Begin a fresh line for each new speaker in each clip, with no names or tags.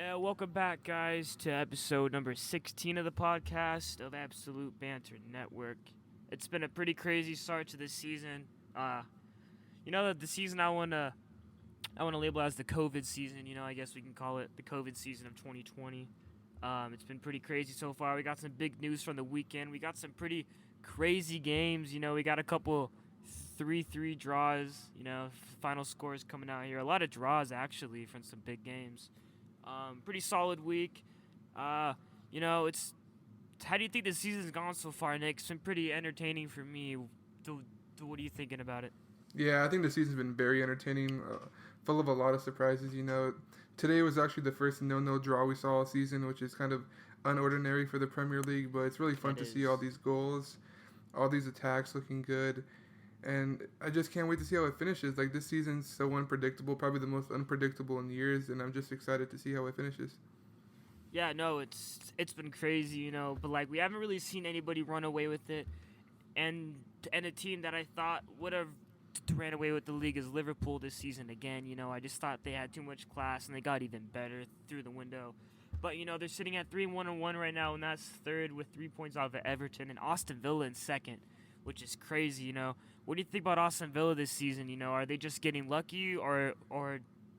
Yeah, welcome back, guys, to episode number 16 of the podcast of Absolute Banter Network. It's been a pretty crazy start to this season. That the season I wanna label as the COVID season. I guess we can call it the COVID season of 2020. It's been pretty crazy so far. We got some big news from the weekend. We got some pretty crazy games. We got a couple 3-3 draws. Final scores coming out here. A lot of draws actually from some big games. Pretty solid week. It's how do you think the season's gone so far, Nick? It's been pretty entertaining for me. What are you thinking about it?
Yeah, I think the season's been very entertaining, full of a lot of surprises. Today was actually the first no draw we saw all season, which is kind of unordinary for the Premier League. But it's really fun to see all these goals, all these attacks looking good, and I just can't wait to see how it finishes. Like, this season's so unpredictable, probably the most unpredictable in years, and I'm just excited to see how it finishes.
Yeah, no, it's been crazy, but like we haven't really seen anybody run away with it, and a team that I thought would have ran away with the league is Liverpool this season again. I just thought they had too much class and they got even better through the window. But they're sitting at 3-1-1 right now, and that's third with 3 points off of Everton, and Aston Villa in second, which is crazy. What do you think about Aston Villa this season? Are they just getting lucky, or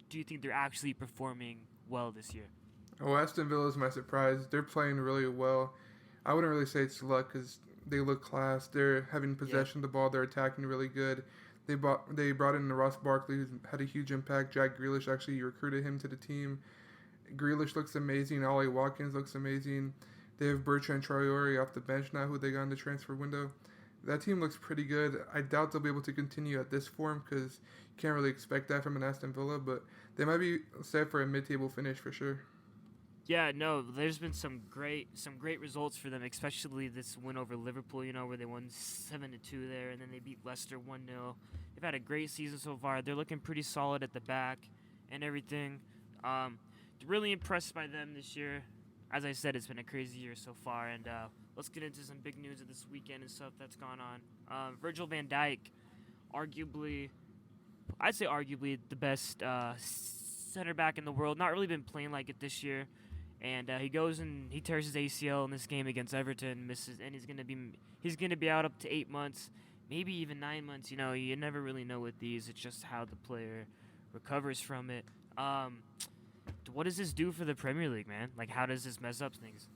do you think they're actually performing well this year?
Oh, Aston Villa is my surprise. They're playing really well. I wouldn't really say it's luck because they look class. They're having possession of the ball. They're attacking really good. They brought in Ross Barkley, who's had a huge impact. Jack Grealish actually recruited him to the team. Grealish looks amazing. Ollie Watkins looks amazing. They have Bertrand Traore off the bench now, who they got in the transfer window. That team looks pretty good. I doubt they'll be able to continue at this form because you can't really expect that from an Aston Villa, but they might be set for a mid-table finish for sure.
Yeah, no, there's been some great results for them, especially this win over Liverpool, where they won 7-2 there, and then they beat Leicester 1-0. They've had a great season so far. They're looking pretty solid at the back and everything. Really impressed by them this year. As I said, it's been a crazy year so far, and let's get into some big news of this weekend and stuff that's gone on. Virgil Van Dijk, I'd say arguably the best center back in the world. Not really been playing like it this year. And he goes and he tears his ACL in this game against Everton, misses, and he's gonna be out up to 8 months, maybe even 9 months. You never really know with these. It's just how the player recovers from it. What does this do for the Premier League, man? Like, how does this mess up things?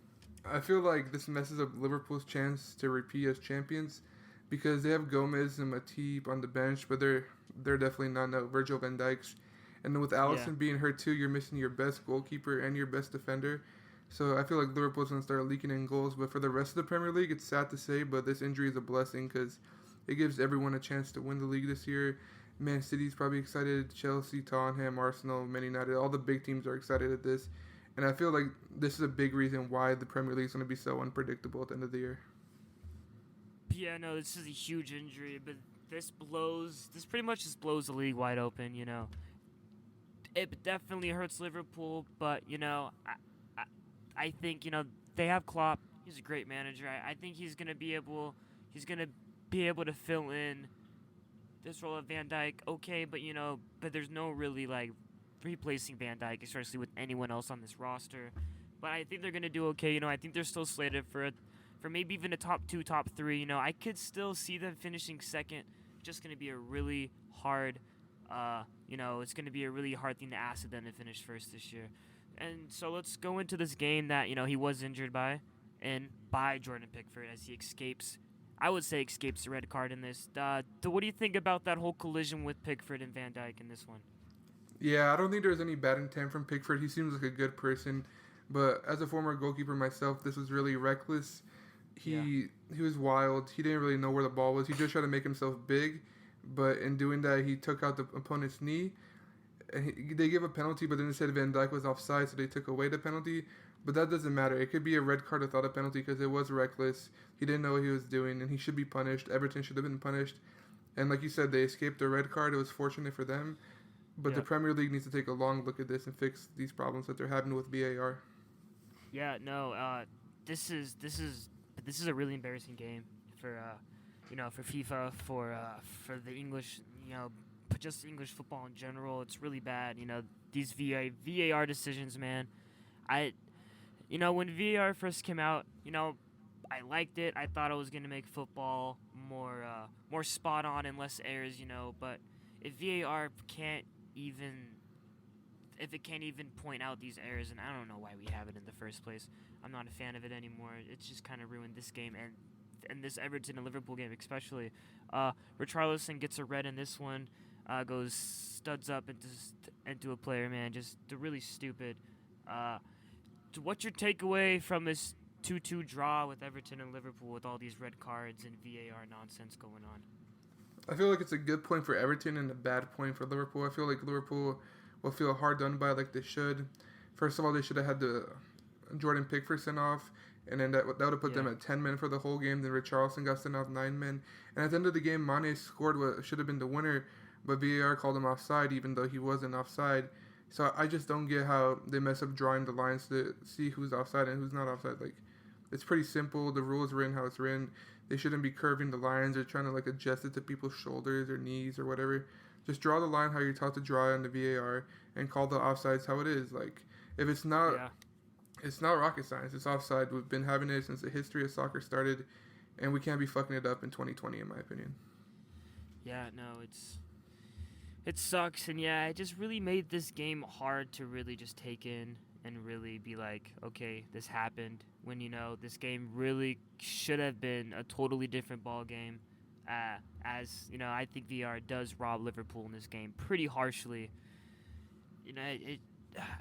I feel like this messes up Liverpool's chance to repeat as champions because they have Gomez and Matip on the bench, but they're definitely not Virgil van Dijk's. And with Alisson being hurt too, you're missing your best goalkeeper and your best defender. So I feel like Liverpool's going to start leaking in goals. But for the rest of the Premier League, it's sad to say, but this injury is a blessing because it gives everyone a chance to win the league this year. Man City's probably excited. Chelsea, Tottenham, Arsenal, Man United, all the big teams are excited at this. And I feel like this is a big reason why the Premier League is going to be so unpredictable at the end of the year.
Yeah, no, this is a huge injury, but this pretty much just blows the league wide open, It definitely hurts Liverpool, but I think they have Klopp. He's a great manager. I think he's gonna be able to fill in this role of Van Dijk. Okay, but there's no really like replacing Van Dijk, especially with anyone else on this roster. But I think they're gonna do okay. I think they're still slated for maybe even a top 2, top 3. I could still see them finishing second. Just gonna be a really hard. It's going to be a really hard thing to ask of them to finish first this year. And so let's go into this game that, he was injured by Jordan Pickford as he escapes the red card in this. What do you think about that whole collision with Pickford and Van Dijk in this one?
Yeah, I don't think there's any bad intent from Pickford. He seems like a good person. But as a former goalkeeper myself, this was really reckless. He was wild. He didn't really know where the ball was. He just tried to make himself big. But in doing that, he took out the opponent's knee. And they gave a penalty, but then they said Van Dijk was offside, so they took away the penalty. But that doesn't matter. It could be a red card without a penalty because it was reckless. He didn't know what he was doing, and he should be punished. Everton should have been punished. And like you said, they escaped the red card. It was fortunate for them. But the Premier League needs to take a long look at this and fix these problems that they're having with VAR.
Yeah, no, this is a really embarrassing game for for FIFA, for the English, just English football in general. It's really bad. These VAR decisions, man. I, when VAR first came out, I liked it. I thought it was gonna make football more spot on and less errors, But if VAR can't even, if it can't even point out these errors, and I don't know why we have it in the first place. I'm not a fan of it anymore. It's just kind of ruined this game and this Everton and Liverpool game especially. Richarlison gets a red in this one, goes studs up into a player, man. Just really stupid. What's your takeaway from this 2-2 draw with Everton and Liverpool with all these red cards and VAR nonsense going on?
I feel like it's a good point for Everton and a bad point for Liverpool. I feel like Liverpool will feel hard done by like they should. First of all, they should have had the Jordan Pickford sent off, and then that would have put them at 10 men for the whole game. Then Richarlison got sent off 9 men. And at the end of the game, Mane scored what should have been the winner, but VAR called him offside even though he wasn't offside. So I just don't get how they mess up drawing the lines to see who's offside and who's not offside. Like, it's pretty simple. The rule is written how it's written. They shouldn't be curving the lines or trying to like adjust it to people's shoulders or knees or whatever. Just draw the line how you're taught to draw on the VAR and call the offsides how it is. Like, if it's not, it's not rocket science. It's offside. We've been having it since the history of soccer started, and we can't be fucking it up in 2020, in my opinion.
Yeah, no, it sucks, and yeah, it just really made this game hard to really just take in and really be like, okay, this happened, when, this game really should have been a totally different ball game. I think VR does rob Liverpool in this game pretty harshly.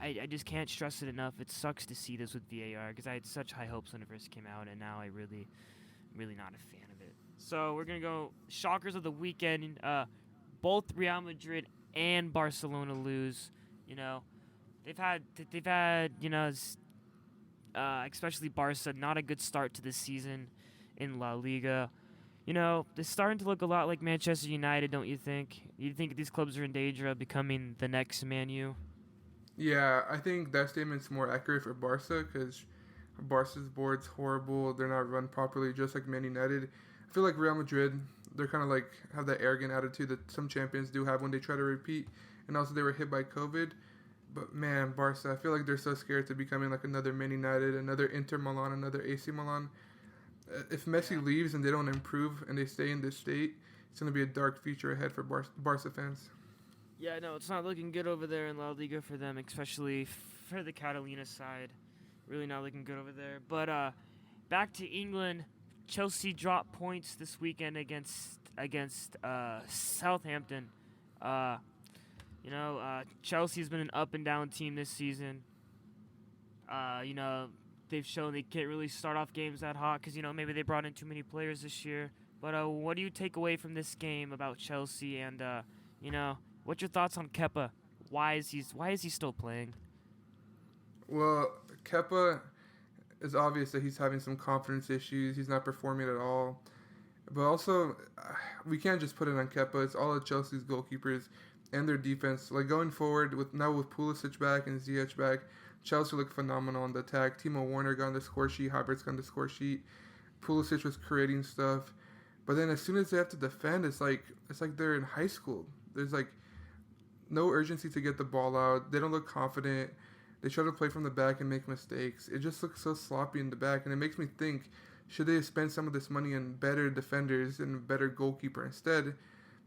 I just can't stress it enough. It sucks to see this with VAR because I had such high hopes when it first came out, and now I really not a fan of it. So we're going to go shockers of the weekend. Both Real Madrid and Barcelona lose. They've had especially Barca, not a good start to the season in La Liga. They're starting to look a lot like Manchester United, don't you think? You think these clubs are in danger of becoming the next Man U?
Yeah, I think that statement's more accurate for Barca because Barca's board's horrible. They're not run properly, just like Man United. I feel like Real Madrid, they're kind of like have that arrogant attitude that some champions do have when they try to repeat. And also they were hit by COVID. But man, Barca, I feel like they're so scared to becoming like another Man United, another Inter Milan, another AC Milan. If Messi leaves and they don't improve and they stay in this state, it's going to be a dark future ahead for Barca fans.
Yeah, no, it's not looking good over there in La Liga for them, especially for the Catalina side. Really not looking good over there. But back to England, Chelsea dropped points this weekend against Southampton. Chelsea's been an up and down team this season. They've shown they can't really start off games that hot because maybe they brought in too many players this year. But what do you take away from this game about Chelsea? And what's your thoughts on Kepa? Why is he still playing?
Well, Kepa, it's obvious that he's having some confidence issues. He's not performing at all. But also, we can't just put it on Kepa. It's all of Chelsea's goalkeepers and their defense. Like going forward with Pulisic back and Ziyech back, Chelsea looked phenomenal on the attack. Timo Werner got on the score sheet. Havertz got on the score sheet. Pulisic was creating stuff. But then as soon as they have to defend, it's like they're in high school. There's like no urgency to get the ball out. They don't look confident. They try to play from the back and make mistakes. It just looks so sloppy in the back, and it makes me think, should they have spent some of this money on better defenders and a better goalkeeper instead?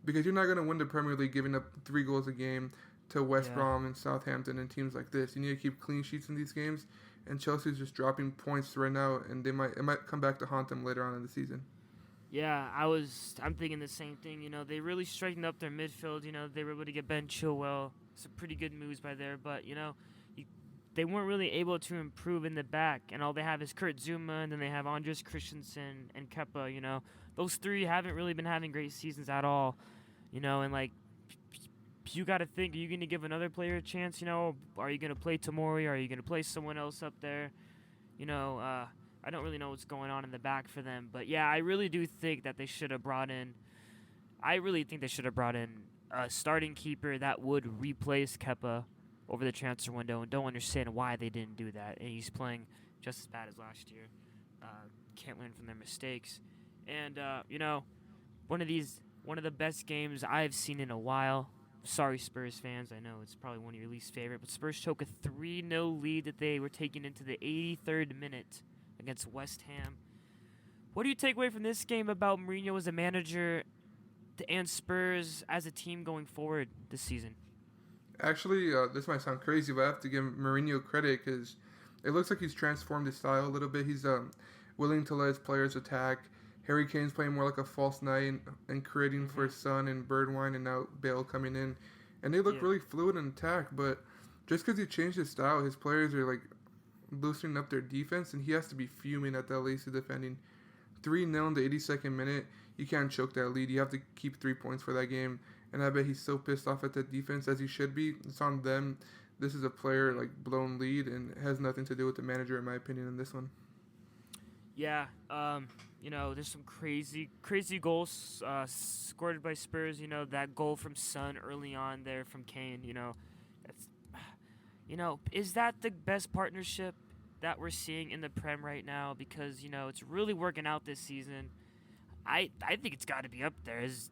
Because you're not going to win the Premier League giving up 3 goals a game to West Brom and Southampton and teams like this. You need to keep clean sheets in these games, and Chelsea's just dropping points right now, and it might come back to haunt them later on in the season.
Yeah, I'm thinking the same thing. They really straightened up their midfield. They were able to get Ben Chilwell. Some pretty good moves by there, but they weren't really able to improve in the back, and all they have is Kurt Zuma, and then they have Andres Christensen and Kepa. Those 3 haven't really been having great seasons at all. And like, you got to think, are you going to give another player a chance? Are you going to play Tomori? Are you going to play someone else up there? I don't really know what's going on in the back for them. But, yeah, I really do think that they should have brought in a starting keeper that would replace Kepa over the transfer window, and don't understand why they didn't do that. And he's playing just as bad as last year. Can't learn from their mistakes. And, one of the best games I've seen in a while. sorry, Spurs fans. I know it's probably one of your least favorite, but Spurs took a 3-0 lead that they were taking into the 83rd minute against West Ham. What do you take away from this game about Mourinho as a manager and Spurs as a team going forward this season?
Actually, this might sound crazy, but I have to give Mourinho credit because it looks like he's transformed his style a little bit. He's willing to let his players attack. Harry Kane's playing more like a false nine and creating for his son and Birdwine, and now Bale coming in. And they look really fluid in attack, but just because he changed his style, his players are like loosening up their defense, and he has to be fuming at that lazy defending. 3-0 in the 82nd minute, you can't choke that lead. You have to keep 3 points for that game. And I bet he's so pissed off at that defense as he should be. It's on them. This is a player like blown lead and has nothing to do with the manager, in my opinion, in this one.
Yeah, there's some crazy goals scored by Spurs. That goal from Son early on there from Kane. That's, is that the best partnership that we're seeing in the Prem right now? Because it's really working out this season. I think it's got to be up there. Is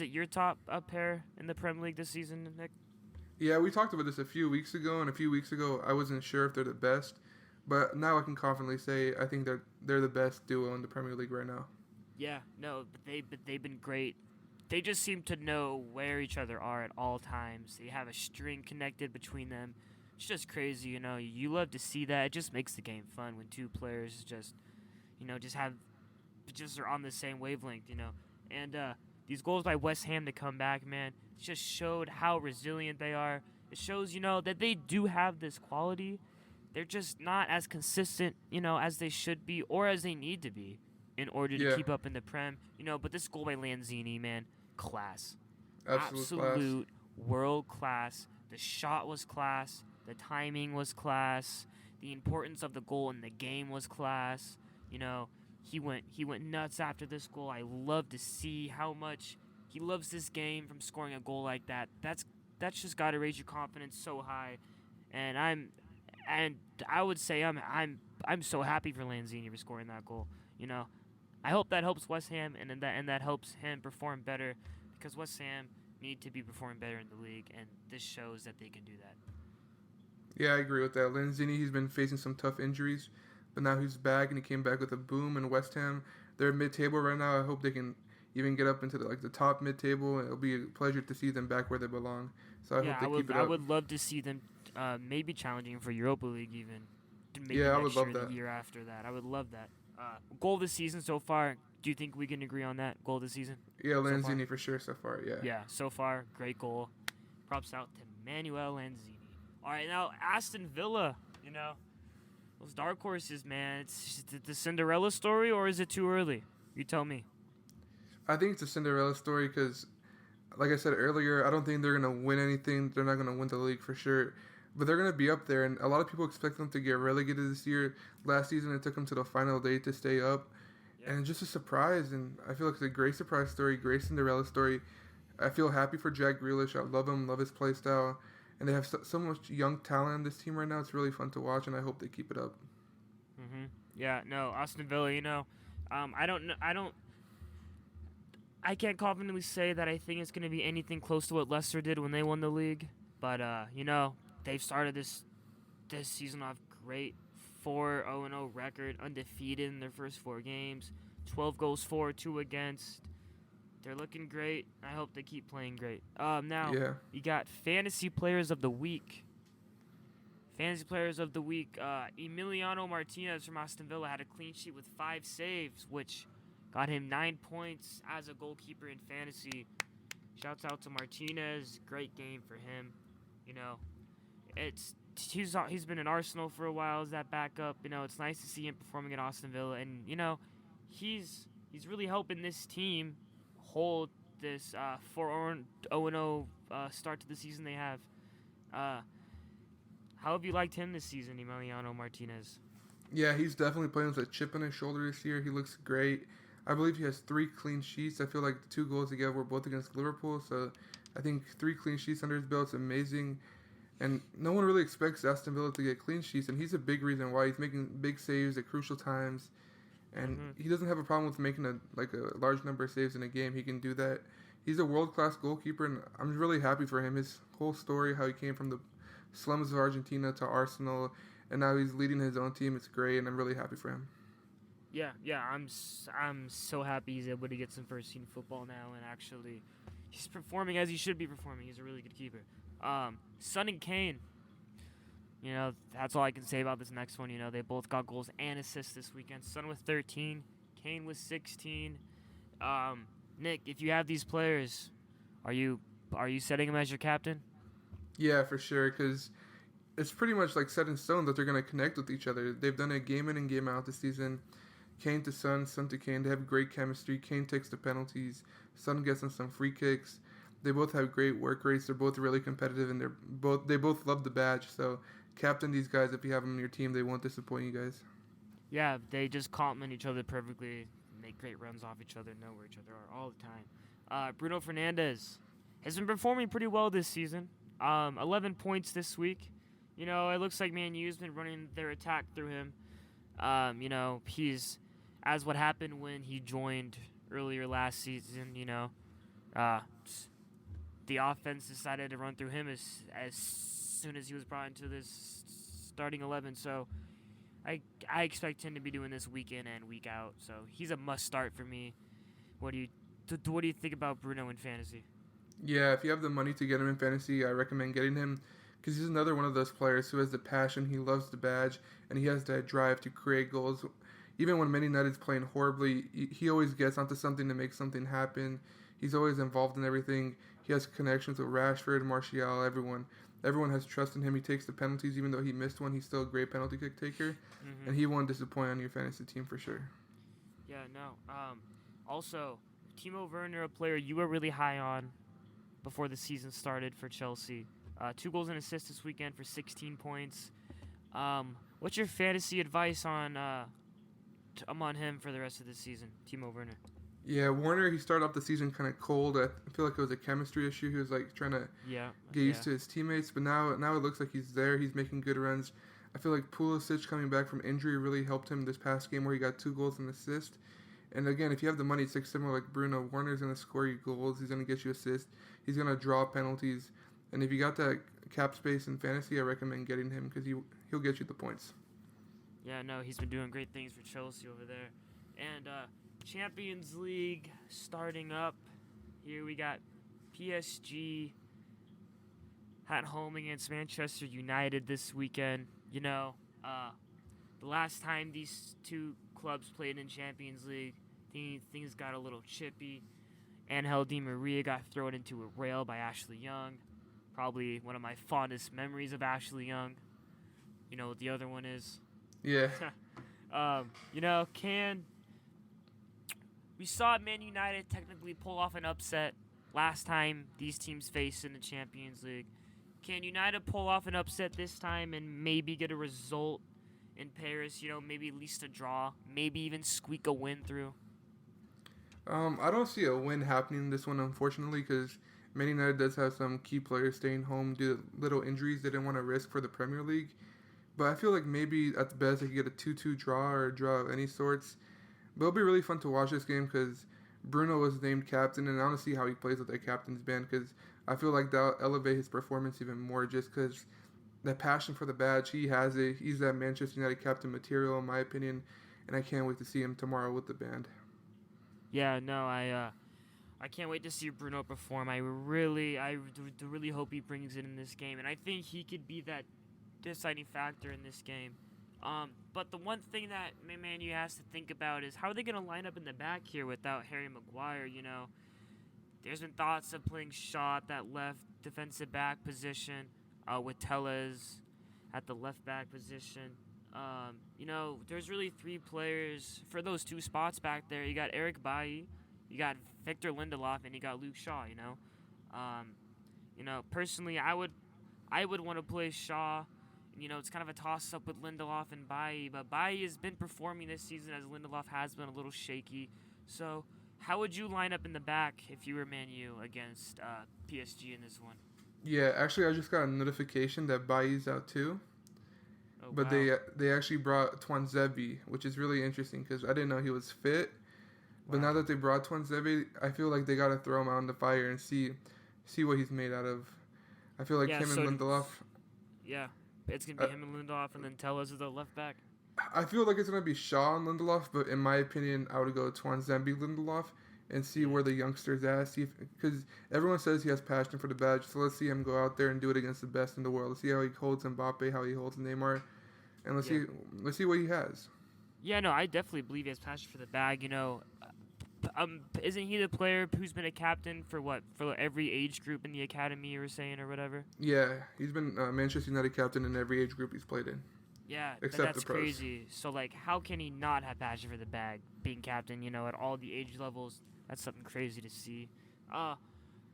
it your top pair in the Prem League this season, Nick?
Yeah, we talked about this a few weeks ago, and a few weeks ago I wasn't sure if they're the best, but now I can confidently say I think they're the best duo in the Premier League right now.
Yeah, no, but they've been great. They just seem to know where each other are at all times. They have a string connected between them. It's just crazy, You love to see that. It just makes the game fun when two players just are on the same wavelength, And these goals by West Ham to come back, man, it just showed how resilient they are. It shows, that they do have this quality. They're just not as consistent, as they should be or as they need to be in order to keep up in the Prem. But this goal by Lanzini, man, class. Absolute world class. The shot was class. The timing was class. The importance of the goal in the game was class. He went nuts after this goal. I love to see how much he loves this game from scoring a goal like that. That's just got to raise your confidence so high. And I would say I'm so happy for Lanzini for scoring that goal. I hope that helps West Ham and that helps him perform better, because West Ham need to be performing better in the league, and this shows that they can do that.
Yeah, I agree with that. Lanzini, he's been facing some tough injuries, but now he's back, and he came back with a boom. And West Ham, they're mid-table right now. I hope they can even get up into the top mid-table. It'll be a pleasure to see them back where they belong. So I hope they keep it up.
I would love to see them maybe challenging for Europa League even. Maybe
I
next
would love
year,
that.
The year after that. I would love that. Goal this season so far. Do you think we can agree on that? Goal this season?
Yeah, Lanzini for sure so far, yeah.
Yeah, so far, great goal. Props out to Manuel Lanzini. All right, now Aston Villa, those dark horses, man. It's the Cinderella story, or is it too early? You tell me.
I think it's a Cinderella story because, like I said earlier, I don't think they're going to win anything. They're not going to win the league for sure. But they're going to be up there, and a lot of people expect them to get relegated this year. Last season, it took them to the final day to stay up. Yep. And it's just a surprise, and I feel like it's a great surprise story, great Cinderella story. I feel happy for Jack Grealish. I love him, love his play style. And they have so much young talent on this team right now. It's really fun to watch, and I hope they keep it up.
Mm-hmm. Yeah, no, Aston Villa, I can't confidently say that I think it's going to be anything close to what Leicester did when they won the league. But, they've started this season off great. 4-0-0 record, undefeated in their first 4 games. 12 goals for, 2 against. They're looking great. I hope they keep playing great. You got Fantasy Players of the Week. Emiliano Martinez from Aston Villa had a clean sheet with 5 saves, which got him 9 points as a goalkeeper in fantasy. Shouts out to Martinez. Great game for him. He's been in Arsenal for a while as that backup. It's nice to see him performing at Aston Villa, and he's really helping this team hold this 4-0 start to the season they have. How have you liked him this season, Emiliano Martinez?
Yeah, he's definitely playing with a chip on his shoulder this year. He looks great. I believe he has 3 clean sheets. I feel like the 2 goals he got were both against Liverpool, so I think 3 clean sheets under his belt is amazing. And no one really expects Aston Villa to get clean sheets, and he's a big reason why. He's making big saves at crucial times, and he doesn't have a problem with making a large number of saves in a game. He can do that. he's a world-class goalkeeper, and I'm really happy for him. His whole story, how he came from the slums of Argentina to Arsenal, and now he's leading his own team. It's great, and I'm really happy for him.
Yeah. I'm so happy he's able to get some first team football now, and actually, he's performing as he should be performing. He's a really good keeper. Son and Kane. That's all I can say about this next one. They both got goals and assists this weekend. Son with 13, Kane with 16. Nick, if you have these players, are you setting them as your captain?
Yeah, for sure, because it's pretty much like set in stone that they're going to connect with each other. They've done it game in and game out this season. Kane to Son, Son to Kane. They have great chemistry. Kane takes the penalties. Son gets them some free kicks. They both have great work rates. They're both really competitive, and they both love the badge. So captain these guys. If you have them on your team, they won't disappoint you guys.
Yeah, they just complement each other perfectly. Make great runs off each other, know where each other are all the time. Bruno Fernandes has been performing pretty well this season. 11 points this week. It looks like Man U's been running their attack through him. He's, as what happened when he joined earlier last season, the offense decided to run through him as soon as he was brought into this starting 11. So I expect him to be doing this week in and week out. So he's a must start for me. What do you think about Bruno in fantasy?
Yeah, if you have the money to get him in fantasy, I recommend getting him because he's another one of those players who has the passion. He loves the badge, and he has that drive to create goals. Even when Man United's playing horribly, he always gets onto something to make something happen. He's always involved in everything. He has connections with Rashford, Martial, everyone. Everyone has trust in him. He takes the penalties. Even though he missed one, he's still a great penalty kick taker. Mm-hmm. And he won't disappoint on your fantasy team for sure.
Yeah, no. Also, Timo Werner, a player you were really high on before the season started for Chelsea. 2 goals and assists this weekend for 16 points. What's your fantasy advice on him for the rest of the season, Timo Werner?
Yeah, Werner, he started off the season kind of cold. I feel like it was a chemistry issue. He was like trying to get used to his teammates, but now it looks like he's there. He's making good runs. I feel like Pulisic coming back from injury really helped him this past game where he got 2 goals and assist. And again, if you have the money, it's like similar like Bruno. Werner's going to score you goals. He's going to get you assists. He's going to draw penalties. And if you got that cap space in fantasy, I recommend getting him because he'll get you the points.
Yeah, no, he's been doing great things for Chelsea over there. And Champions League starting up. Here we got PSG at home against Manchester United this weekend. The last time these two clubs played in Champions League, things got a little chippy. Angel Di Maria got thrown into a rail by Ashley Young. Probably one of my fondest memories of Ashley Young. You know what the other one is?
Yeah.
We saw Man United technically pull off an upset last time these teams faced in the Champions League. Can United pull off an upset this time and maybe get a result in Paris? Maybe at least a draw, maybe even squeak a win through?
I don't see a win happening in this one, unfortunately, because Man United does have some key players staying home due to little injuries they didn't want to risk for the Premier League. But I feel like maybe at the best they could get a 2-2 draw or a draw of any sorts. But it'll be really fun to watch this game because Bruno was named captain, and I want to see how he plays with that captain's band because I feel like that'll elevate his performance even more just because that passion for the badge, he has it. He's that Manchester United captain material, in my opinion, and I can't wait to see him tomorrow with the band.
Yeah, no, I can't wait to see Bruno perform. I really hope he brings it in this game, and I think he could be that deciding factor in this game. But the one thing that Man U has to think about is how are they going to line up in the back here without Harry Maguire? There's been thoughts of playing Shaw at that left defensive back position, with Tellez at the left back position. There's really 3 players for those 2 spots back there. You got Eric Bailly, you got Victor Lindelof, and you got Luke Shaw. Personally, I would want to play Shaw. It's kind of a toss-up with Lindelof and Bailly, but Bailly has been performing this season as Lindelof has been a little shaky. So how would you line up in the back if you were Man U against PSG in this one?
Yeah, actually, I just got a notification that Bailly's out too.
Oh,
but
wow.
they actually brought Twanzebe, which is really interesting because I didn't know he was fit. But
Wow.
now that they brought Tuanzebe, I feel like they gotta throw him out in the fire and see what he's made out of. I feel like
Yeah.
him and Lindelof.
Yeah. It's gonna
Uh,
be him and Lindelof, and then Tellez as the left back.
I feel like it's gonna be Shaw and Lindelof, but in my opinion, I would go Tuanzebe Lindelof and see
Yeah.
where the youngsters at. See, because everyone says he has passion for the badge, so let's see him go out there and do it against the best in the world. Let's see how he holds Mbappe, how he holds Neymar, and
Yeah.
let's see what he has.
Yeah. No, I definitely believe he has passion for the bag. Isn't he the player who's been a captain for what for every age group in the academy you were saying or whatever?
Yeah, he's been Manchester United captain in every age group he's played in,
Yeah,
except
that's
the pros.
crazy. So like, how can he not have passion for the bag, being captain? At all the age levels, that's something crazy to see.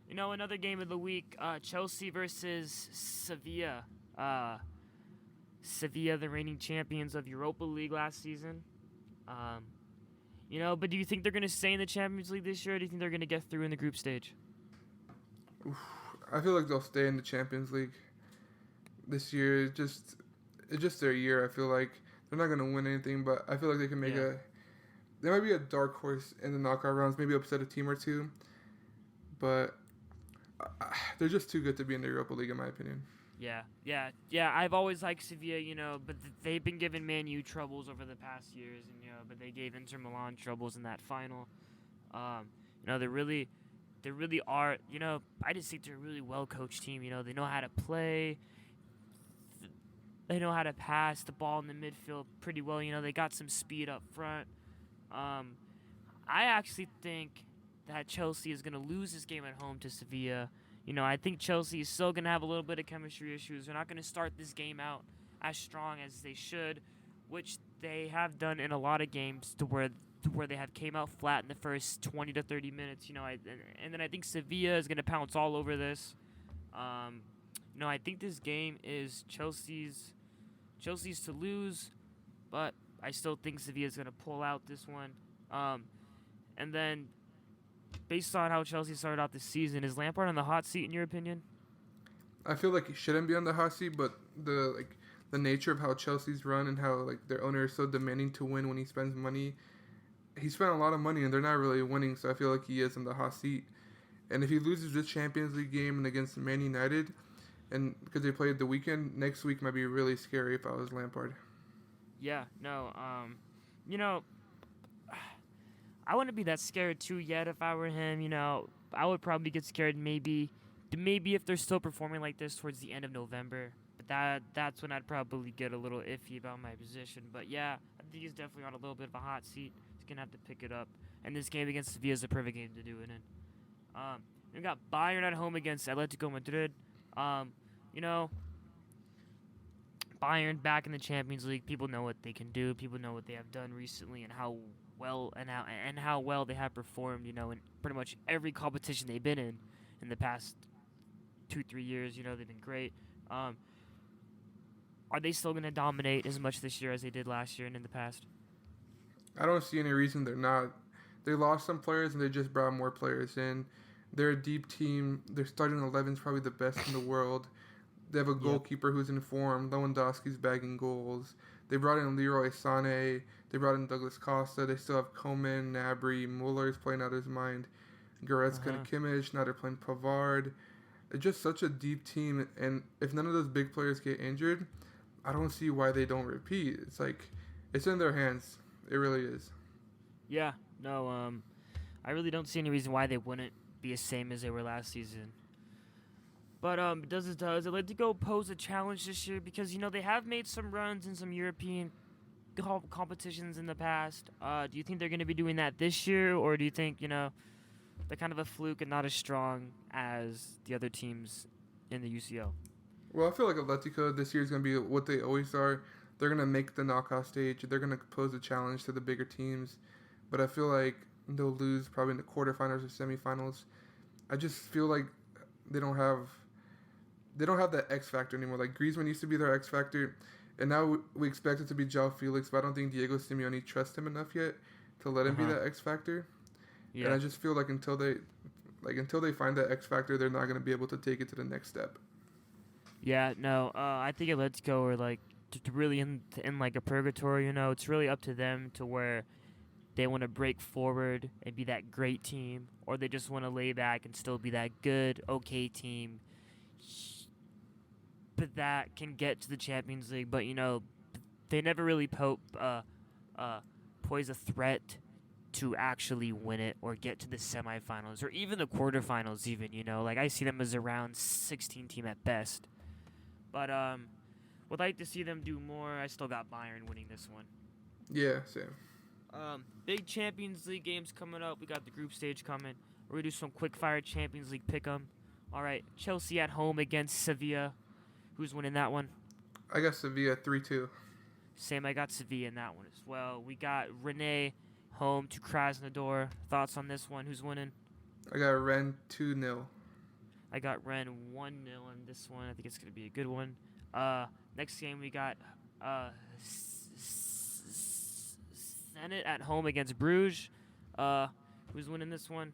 Another game of the week, Chelsea versus Sevilla. Sevilla, the reigning champions of Europa League last season. But do you think they're gonna stay in the Champions League this year, or do you think they're gonna get through in the group stage?
Oof, I feel like they'll stay in the Champions League this year. It's just their year. I feel like they're not gonna win anything, but I feel like they can make
Yeah.
They might be a dark horse in the knockout rounds, maybe upset a team or two, but they're just too good to be in the Europa League, in my opinion.
Yeah. I've always liked Sevilla, but they've been giving Man U troubles over the past years, and but they gave Inter Milan troubles in that final. They really are. I just think they're a really well coached team. They know how to play. They know how to pass the ball in the midfield pretty well. They got some speed up front. I actually think that Chelsea is going to lose this game at home to Sevilla. I think Chelsea is still going to have a little bit of chemistry issues. They're not going to start this game out as strong as they should, which they have done in a lot of games to where they have came out flat in the first 20 to 30 minutes. And then I think Sevilla is going to pounce all over this. I think this game is Chelsea's to lose, but I still think Sevilla is going to pull out this one. And then, based on how Chelsea started out this season, is Lampard on the hot seat in your opinion?
I feel like he shouldn't be on the hot seat, but the nature of how Chelsea's run and how their owner is so demanding to win when he spends money. He spent a lot of money and they're not really winning, so I feel like he is in the hot seat. And if he loses this Champions League game and against Man United, and because they played the weekend, next week might be really scary if I was Lampard.
Yeah, no, I wouldn't be that scared too yet if I were him. I would probably get scared maybe if they're still performing like this towards the end of November. But that's when I'd probably get a little iffy about my position. But yeah, I think he's definitely on a little bit of a hot seat. He's gonna have to pick it up. And this game against Sevilla is a perfect game to do it in. We got Bayern at home against Atletico Madrid. Bayern back in the Champions League. People know what they can do. People know what they have done recently and how well they have performed. In pretty much every competition they've been in the past 2-3 years. They've been great. Are they still going to dominate as much this year as they did last year and in the past?
I don't see any reason they're not. They lost some players and they just brought more players in. They're a deep team. Their starting 11 is probably the best in the world. They have a goalkeeper who's in form. Lewandowski's bagging goals. They brought in Leroy Sané. They brought in Douglas Costa. They still have Coman, Gnabry, Muller's playing out of his mind. Goretzka and Kimmich. Now they're playing Pavard. It's just such a deep team. And if none of those big players get injured, I don't see why they don't repeat. It's like, it's in their hands. It really is.
Yeah, no, I really don't see any reason why they wouldn't be the same as they were last season. But does Atletico pose a challenge this year? Because they have made some runs in some European competitions in the past. Do you think they're going to be doing that this year, or do you think they're kind of a fluke and not as strong as the other teams in the UCL?
Well, I feel like Atletico this year is going to be what they always are. They're going to make the knockout stage. They're going to pose a challenge to the bigger teams. But I feel like they'll lose probably in the quarterfinals or semifinals. I just feel like they don't have that X factor anymore. Like Griezmann used to be their X factor, and now we expect it to be João Felix. But I don't think Diego Simeone trusts him enough yet to let him be that X factor. Yeah. And I just feel like until they find that X factor, they're not going to be able to take it to the next step.
Yeah, no, I think Atletico are really in like a purgatory. It's really up to them to where they want to break forward and be that great team, or they just want to lay back and still be that good, okay team, but that can get to the Champions League. But they never really pose a threat to actually win it or get to the semifinals or even the quarterfinals. Like I see them as a round 16 team at best. But would like to see them do more. I still got Bayern winning this one.
Yeah, same.
Big Champions League games coming up. We got the group stage coming. We're going to do some quick-fire Champions League pick-em. All right, Chelsea at home against Sevilla. Who's winning that one?
I got Sevilla 3-2.
Same, I got Sevilla in that one as well. We got Rennes home to Krasnodar. Thoughts on this one? Who's winning?
I got Rennes 2-0.
I got Rennes 1-0 in this one. I think it's going to be a good one. Next game we got Zenit at home against Bruges. Who's winning this one?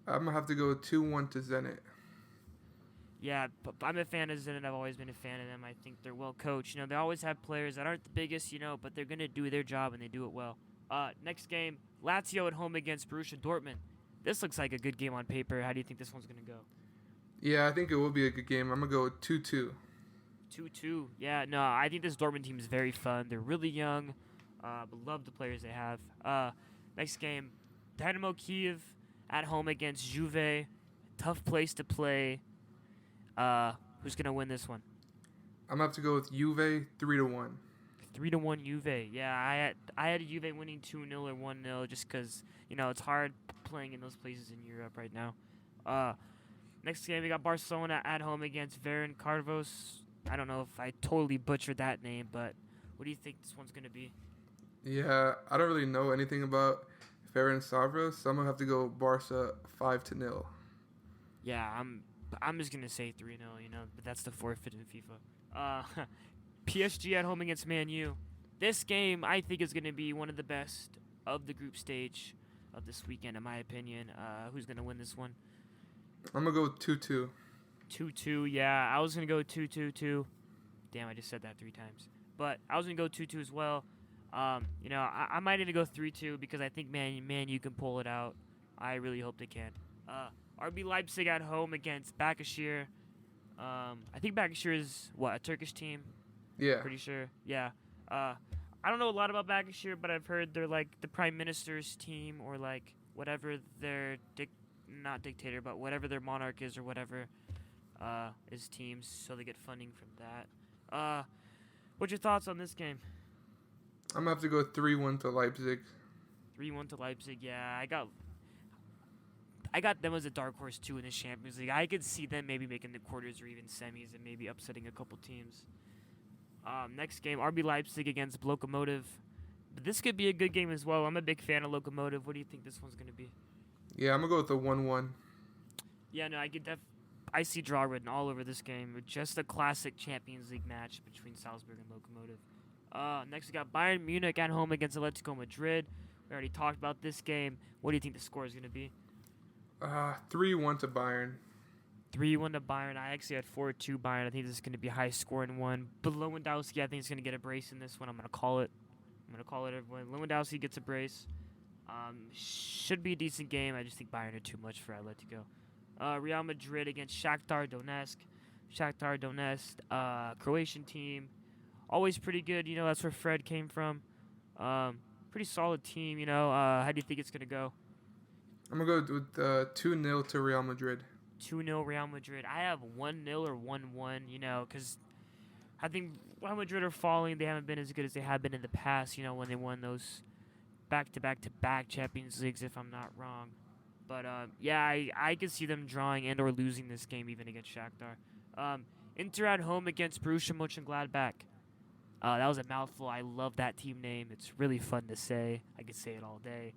I'm going to have to go 2-1 to Zenit.
Yeah, I'm a fan of Zenit. I've always been a fan of them. I think they're well coached. They always have players that aren't the biggest, but they're going to do their job and they do it well. Next game, Lazio at home against Borussia Dortmund. This looks like a good game on paper. How do you think this one's going to go?
Yeah, I think it will be a good game. I'm going to go 2-2.
2-2. Yeah, no, I think this Dortmund team is very fun. They're really young, but love the players they have. Next game, Dynamo Kiev at home against Juve. Tough place to play. Who's going to win this one?
I'm going to have to go with Juve 3-1.
3-1 Juve. Yeah, I had Juve winning 2-0 or 1-0 just because, it's hard playing in those places in Europe right now. Next game, we got Barcelona at home against Veron Carvos. I don't know if I totally butchered that name, but what do you think this one's going to be?
Yeah, I don't really know anything about Veron Carvos, so I'm going to have to go Barca 5-0.
Yeah, I'm just going to say 3-0, but that's the forfeit in FIFA. PSG at home against Man U. This game, I think, is going to be one of the best of the group stage of this weekend, in my opinion. Who's going to win this one?
I'm going to go 2-2.
2-2, yeah. I was going to go 2-2-2. Damn, I just said that 3 times. But I was going to go 2-2 as well. I might even go 3-2 because I think Man U can pull it out. I really hope they can. RB Leipzig at home against Başakşehir. I think Başakşehir is, a Turkish team?
Yeah.
Pretty sure. Yeah. I don't know a lot about Başakşehir, but I've heard they're like the prime minister's team or like whatever their not dictator, but whatever their monarch is or whatever is teams, so they get funding from that. What's your thoughts on this game?
I'm going to have to go 3-1 to Leipzig.
3-1 to Leipzig, yeah. I got them as a dark horse too in the Champions League. I could see them maybe making the quarters or even semis and maybe upsetting a couple teams. Next game, RB Leipzig against Lokomotiv. But this could be a good game as well. I'm a big fan of Lokomotiv. What do you think this one's going to be?
Yeah, I'm going to go with the 1-1.
Yeah, no, I see draw written all over this game. Just a classic Champions League match between Salzburg and Lokomotiv. Next, we got Bayern Munich at home against Atletico Madrid. We already talked about this game. What do you think the score is going to be?
3-1 to Bayern.
3-1 to Bayern. I actually had 4-2 Bayern. I think this is going to be a high-scoring one. But Lewandowski, I think, is going to get a brace in this one. I'm going to call it. Everyone. Lewandowski gets a brace. Should be a decent game. I just think Bayern are too much for Atletico. Real Madrid against Shakhtar Donetsk. Shakhtar Donetsk, Croatian team. Always pretty good. That's where Fred came from. Pretty solid team, How do you think it's going to go?
I'm going to go with 2-0 to Real Madrid.
2-0 Real Madrid. I have 1-0 or 1-1, because I think Real Madrid are falling. They haven't been as good as they have been in the past, when they won those back-to-back Champions Leagues, if I'm not wrong. But, I could see them drawing and or losing this game even against Shakhtar. Inter at home against Borussia Mönchengladbach. That was a mouthful. I love that team name. It's really fun to say. I could say it all day.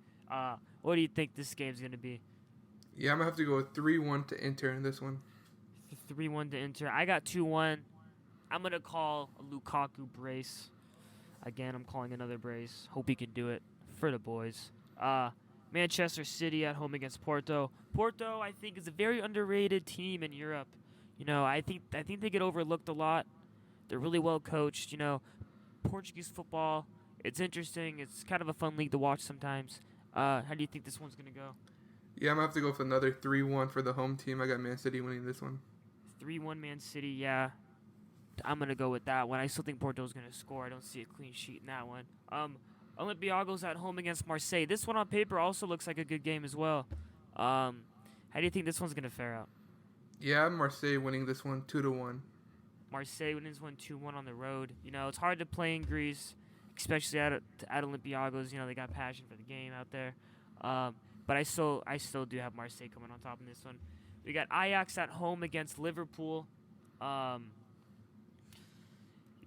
What do you think this game's going to be?
Yeah, I'm going to have to go with 3-1 to Inter in this one.
3-1 to Inter. I got 2-1. I'm going to call a Lukaku brace. Again, I'm calling another brace. Hope he can do it for the boys. Manchester City at home against Porto. Porto, I think, is a very underrated team in Europe. I think they get overlooked a lot. They're really well coached. Portuguese football It's interesting. It's kind of a fun league to watch sometimes. How do you think this one's gonna go?
Yeah, I'm gonna have to go with another 3-1 for the home team. I got Man City winning this one.
3-1 Man City. Yeah, I'm gonna go with that one. I still think Bordeaux's gonna score. I don't see a clean sheet in that one. Olympiacos at home against Marseille. This one on paper also looks like a good game as well. How do you think this one's gonna fare out?
Yeah, Marseille winning this one 2-1.
Marseille wins 1-2-1 on the road. You know, it's hard to play in Greece, especially at Olympiacos. You know, they got passion for the game out there. But I still do have Marseille coming on top in this one. We got Ajax at home against Liverpool. You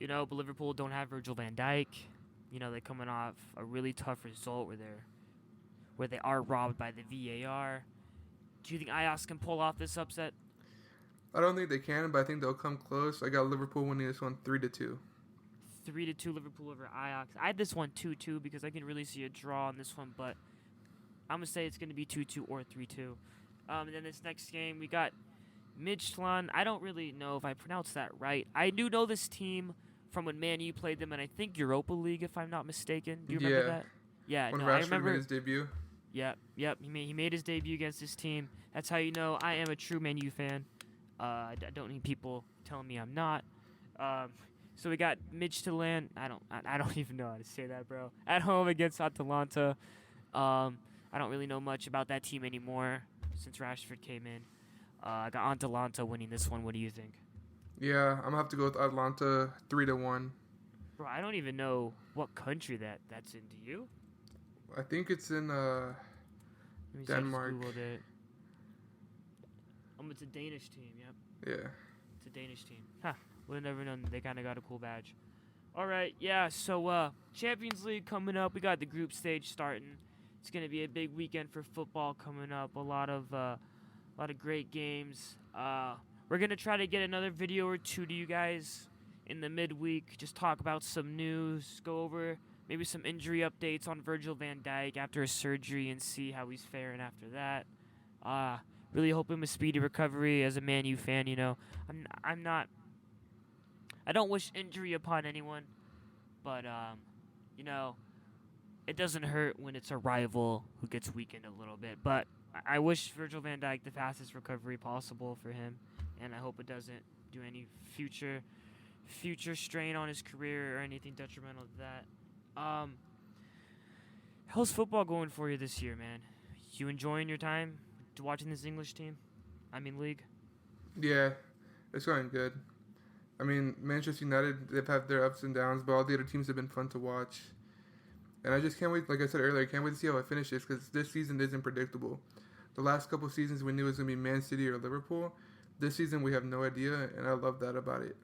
know, but Liverpool don't have Virgil Van Dijk. You know, they're coming off a really tough result where they are robbed by the VAR. Do you think Ajax can pull off this upset?
I don't think they can, but I think they'll come close. I got Liverpool winning this one 3-2.
3-2 Liverpool over Ajax. I had this one 2-2 because I can really see a draw on this one, but I'm going to say it's going to be 2-2 or 3-2. And then this next game, we got Midtjylland. I don't really know if I pronounced that right. I do know this team from when Man U played them, and I think Europa League, if I'm not mistaken. Do you remember that? Yeah,
when
no,
Rashford
I remember
made his debut.
Yep. He made his debut against this team. That's how you know I am a true Man U fan. I don't need people telling me I'm not. So we got Midtjylland. I don't even know how to say that, bro. At home against Atalanta. I don't really know much about that team anymore since Rashford came in. I got Atalanta winning this one. What do you think?
Yeah, I'm gonna have to go with Atlanta 3-1.
Bro, I don't even know what country that's in. Do you?
I think it's in
Let me see, I just
Denmark.
Googled it. It's a Danish team. Yep.
Yeah.
It's a Danish team. Huh. Would have never known they kind of got a cool badge. All right. Yeah. So Champions League coming up. We got the group stage starting. It's gonna be a big weekend for football coming up. A lot of great games. We're gonna try to get another video or two to you guys in the midweek. Just talk about some news. Go over maybe some injury updates on Virgil Van Dijk after his surgery and see how he's faring after that. Really hope him a speedy recovery as a Man U fan. You know, I don't wish injury upon anyone, but you know, it doesn't hurt when it's a rival who gets weakened a little bit. But I wish Virgil Van Dijk the fastest recovery possible for him, and I hope it doesn't do any future strain on his career or anything detrimental to that. How's football going for you this year, man? You enjoying your time watching this English team? League?
Yeah, it's going good. I mean, Manchester United, they've had their ups and downs, but all the other teams have been fun to watch. And I just can't wait, like I said earlier, I can't wait to see how it finishes because this season isn't predictable. The last couple seasons we knew it was going to be Man City or Liverpool. This season we have no idea, and I love that about it.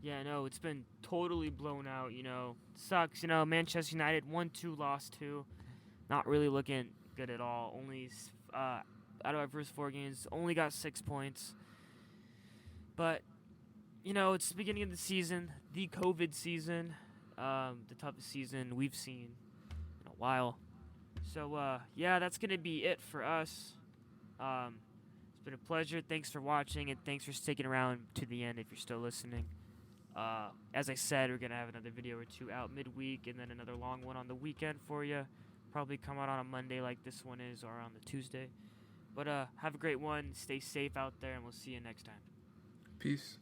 Yeah, no, it's been totally blown out, you know. Sucks, you know, Manchester United 1-2, lost 2. Not really looking good at all. Only, out of our first 4 games, only got 6 points. But, you know, it's the beginning of the season, the COVID season, the toughest season we've seen in a while. So, yeah, that's going to be it for us. It's been a pleasure. Thanks for watching, and thanks for sticking around to the end if you're still listening. As I said, we're going to have another video or two out midweek and then another long one on the weekend for you. Probably come out on a Monday like this one is or on the Tuesday. But have a great one. Stay safe out there, and we'll see you next time.
Peace.